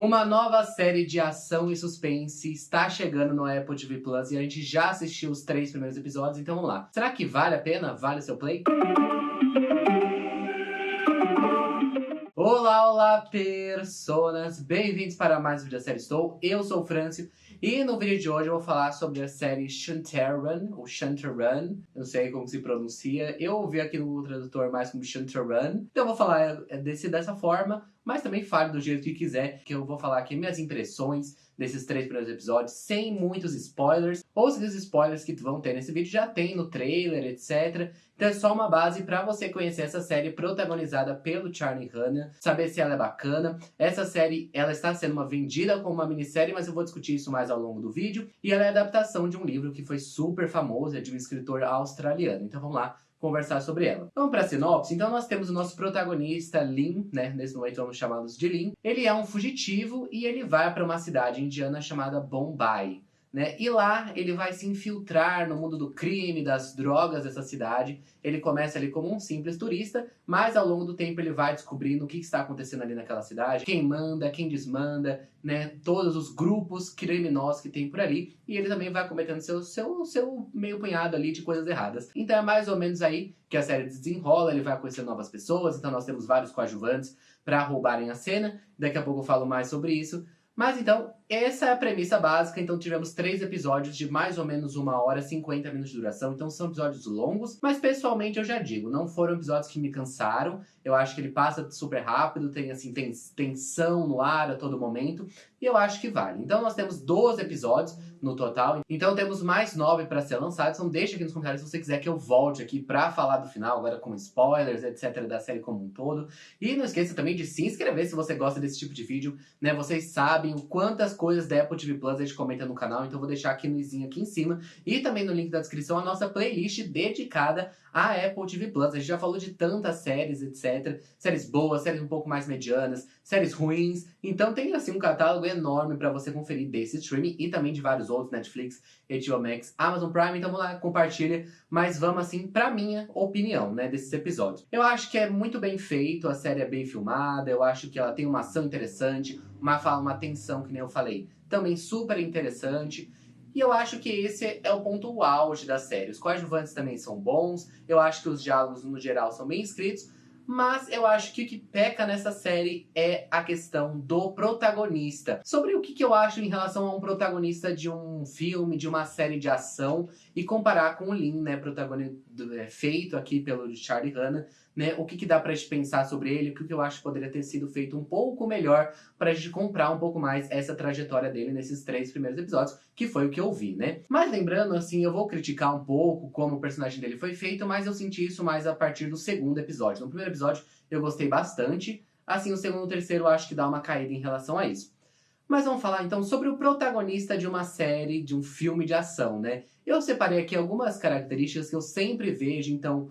Uma nova série de ação e suspense está chegando no Apple TV Plus e a gente já assistiu os 3 primeiros episódios, então vamos lá. Será que vale a pena? Vale o seu play? Olá, olá, personas! Bem-vindos para mais um vídeo da série Estou. Eu sou o Francio e no vídeo de hoje eu vou falar sobre a série Shantaran, ou Shantaran, eu não sei como se pronuncia. Eu ouvi aqui no tradutor mais como Shantaran, então eu vou falar dessa forma, mas também fale do jeito que quiser, que eu vou falar aqui minhas impressões desses 3 primeiros episódios, sem muitos spoilers, ou se os spoilers que vão ter nesse vídeo já tem no trailer, etc. Então é só uma base para você conhecer essa série protagonizada pelo Charlie Hunnam, saber se ela é bacana. Essa série, ela está sendo vendida como uma minissérie, mas eu vou discutir isso mais ao longo do vídeo. E ela é a adaptação de um livro que foi super famoso, é de um escritor australiano. Então vamos lá conversar sobre ela. Vamos para a sinopse? Então nós temos o nosso protagonista, Lin, né? Nesse momento vamos chamá-los de Lin. Ele é um fugitivo e ele vai para uma cidade indiana chamada Bombay. Né? E lá ele vai se infiltrar no mundo do crime, das drogas dessa cidade. Ele começa ali como um simples turista, mas ao longo do tempo ele vai descobrindo o que está acontecendo ali naquela cidade, quem manda, quem desmanda, né? Todos os grupos criminosos que tem por ali, e ele também vai cometendo seu meio punhado ali de coisas erradas. Então é mais ou menos aí que a série desenrola, ele vai conhecer novas pessoas, então nós temos vários coadjuvantes para roubarem a cena, daqui a pouco eu falo mais sobre isso. Mas então, essa é a premissa básica. Então tivemos 3 episódios de mais ou menos 1h e 50 minutos de duração. Então são episódios longos, mas pessoalmente eu já digo, não foram episódios que me cansaram. Eu acho que ele passa super rápido, tem assim, tem tensão no ar a todo momento. E eu acho que vale. Então nós temos 12 episódios no total. Então temos mais 9 para ser lançados. Então deixa aqui nos comentários se você quiser que eu volte aqui para falar do final, agora com spoilers, etc, da série como um todo. E não esqueça também de se inscrever se você gosta desse tipo de vídeo, né? Vocês sabem o quantas coisas da Apple TV Plus a gente comenta no canal, então eu vou deixar aqui no izinho aqui em cima e também no link da descrição a nossa playlist dedicada à Apple TV Plus. A gente já falou de tantas séries, etc. Séries boas, séries um pouco mais medianas, séries ruins. Então tem assim um catálogo enorme para você conferir desse streaming e também de vários outros, Netflix, HBO Max, Amazon Prime. Então vamos lá, compartilha. Mas vamos assim pra minha opinião, né, desses episódios. Eu acho que é muito bem feito, a série é bem filmada, eu acho que ela tem uma ação interessante, uma tensão, que nem eu falei, também super interessante. E eu acho que esse é o ponto auge da série. Os coadjuvantes também são bons, eu acho que os diálogos no geral são bem escritos, mas eu acho que o que peca nessa série é a questão do protagonista. Sobre o que eu acho em relação a um protagonista de um filme, de uma série de ação, e comparar com o Lin, né, feito aqui pelo Charlie Hunnam, né, o que dá pra gente pensar sobre ele, o que eu acho que poderia ter sido feito um pouco melhor pra gente comprar um pouco mais essa trajetória dele nesses 3 primeiros episódios, que foi o que eu vi, né. Mas lembrando, assim, eu vou criticar um pouco como o personagem dele foi feito, mas eu senti isso mais a partir do 2º episódio. No primeiro episódio eu gostei bastante, assim, o 2º e o 3º eu acho que dá uma caída em relação a isso. Mas vamos falar então sobre o protagonista de uma série, de um filme de ação, né? Eu separei aqui algumas características que eu sempre vejo, então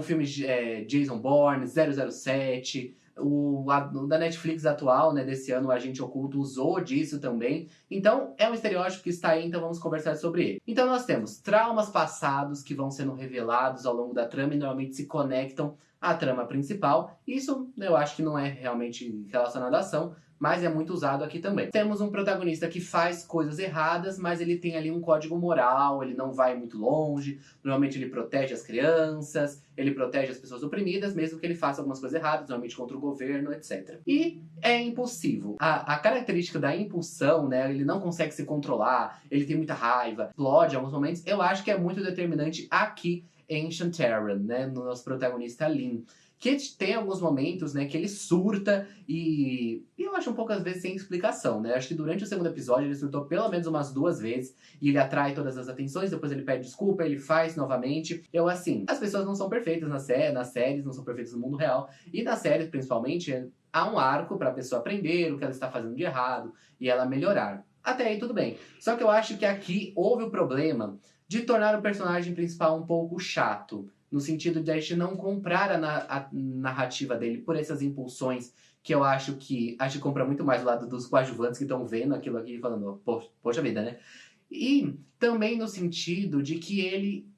filmes de Jason Bourne, 007, o da Netflix atual, né, desse ano, o Agente Oculto usou disso também. Então é um estereótipo que está aí, então vamos conversar sobre ele. Então nós temos traumas passados que vão sendo revelados ao longo da trama e normalmente se conectam à trama principal. Isso eu acho que não é realmente relacionado à ação, mas é muito usado aqui também. Temos um protagonista que faz coisas erradas, mas ele tem ali um código moral, ele não vai muito longe, normalmente ele protege as crianças, ele protege as pessoas oprimidas, mesmo que ele faça algumas coisas erradas, normalmente contra o governo, etc. E é impulsivo. A característica da impulsão, né, ele não consegue se controlar, ele tem muita raiva, explode em alguns momentos, eu acho que é muito determinante aqui em Shantaran, né, no nosso protagonista Lin. Que tem alguns momentos, né, que ele surta e eu acho um pouco às vezes sem explicação, né? Acho que durante o 2º episódio ele surtou pelo menos umas 2 vezes e ele atrai todas as atenções, depois ele pede desculpa, ele faz novamente. Eu assim, as pessoas não são perfeitas nas séries, não são perfeitas no mundo real e nas séries principalmente há um arco para a pessoa aprender o que ela está fazendo de errado e ela melhorar. Até aí tudo bem. Só que eu acho que aqui houve o problema de tornar o personagem principal um pouco chato. No sentido de a gente não comprar a narrativa dele por essas impulsões, que eu acho que a gente compra muito mais do lado dos coadjuvantes que estão vendo aquilo aqui e falando, poxa vida, né? E também no sentido de que ele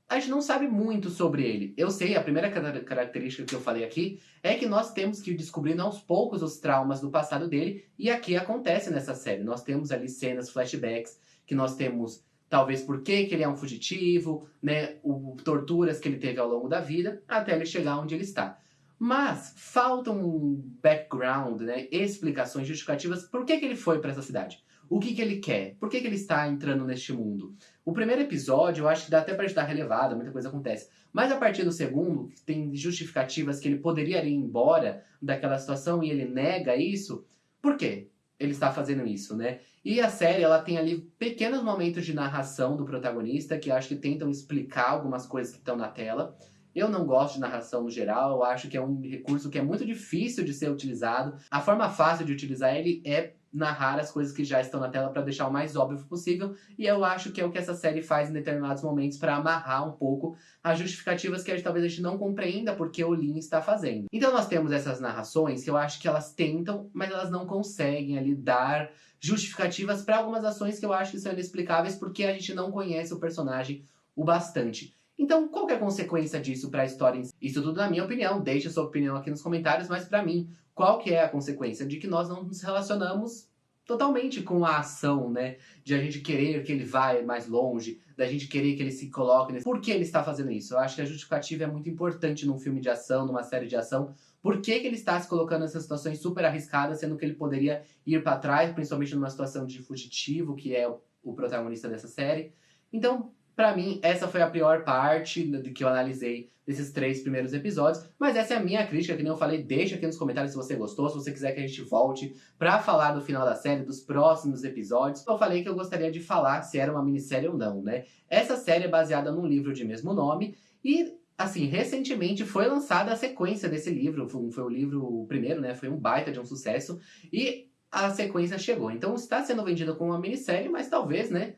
a gente não sabe muito sobre ele. Eu sei, a primeira característica que eu falei aqui é que nós temos que ir descobrindo aos poucos os traumas do passado dele, e aqui acontece nessa série. Nós temos ali cenas, flashbacks, que nós temos talvez por que ele é um fugitivo, né, torturas que ele teve ao longo da vida, até ele chegar onde ele está. Mas falta um background, né, explicações justificativas por que ele foi para essa cidade. O que ele quer? Por que ele está entrando neste mundo? O primeiro episódio, eu acho que dá até pra gente dar relevada, muita coisa acontece. Mas a partir do segundo, tem justificativas que ele poderia ir embora daquela situação e ele nega isso. Por quê? Ele está fazendo isso, né? E a série, ela tem ali pequenos momentos de narração do protagonista que eu acho que tentam explicar algumas coisas que estão na tela. Eu não gosto de narração no geral, eu acho que é um recurso que é muito difícil de ser utilizado. A forma fácil de utilizar ele é narrar as coisas que já estão na tela para deixar o mais óbvio possível, e eu acho que é o que essa série faz em determinados momentos para amarrar um pouco as justificativas que talvez a gente não compreenda porque o Lin está fazendo. Então nós temos essas narrações que eu acho que elas tentam, mas elas não conseguem ali dar justificativas para algumas ações que eu acho que são inexplicáveis porque a gente não conhece o personagem o bastante. Então, qual que é a consequência disso para a história em si? Isso tudo na minha opinião, deixe a sua opinião aqui nos comentários, mas para mim, qual que é a consequência? De que nós não nos relacionamos totalmente com a ação, né? De a gente querer que ele vá mais longe, da gente querer que ele se coloque nesse... Por que ele está fazendo isso? Eu acho que a justificativa é muito importante num filme de ação, numa série de ação. Por que ele está se colocando nessas situações super arriscadas, sendo que ele poderia ir para trás, principalmente numa situação de fugitivo, que é o protagonista dessa série. Então, pra mim, essa foi a pior parte que eu analisei desses 3 primeiros episódios. Mas essa é a minha crítica, que nem eu falei. Deixa aqui nos comentários se você gostou, se você quiser que a gente volte pra falar do final da série, dos próximos episódios. Eu falei que eu gostaria de falar se era uma minissérie ou não, né? Essa série é baseada num livro de mesmo nome e... assim, recentemente foi lançada a sequência desse livro. Foi o livro o primeiro, né? Foi um baita de um sucesso. E a sequência chegou. Então está sendo vendida como uma minissérie, mas talvez, né?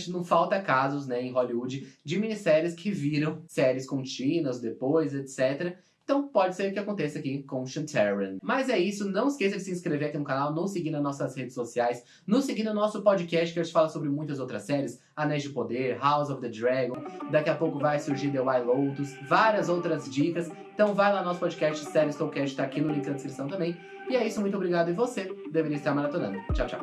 Não falta casos, né, em Hollywood de minisséries que viram séries contínuas depois, etc. Então pode ser que aconteça aqui com Shantaran. Mas é isso, não esqueça de se inscrever aqui no canal, nos seguir nas nossas redes sociais, nos seguir no nosso podcast que a gente fala sobre muitas outras séries, Anéis de Poder, House of the Dragon, daqui a pouco vai surgir The White Lotus, várias outras dicas. Então vai lá no nosso podcast, Séries Talkcast, tá aqui no link da descrição também. E é isso, muito obrigado e você deveria estar maratonando. Tchau, tchau.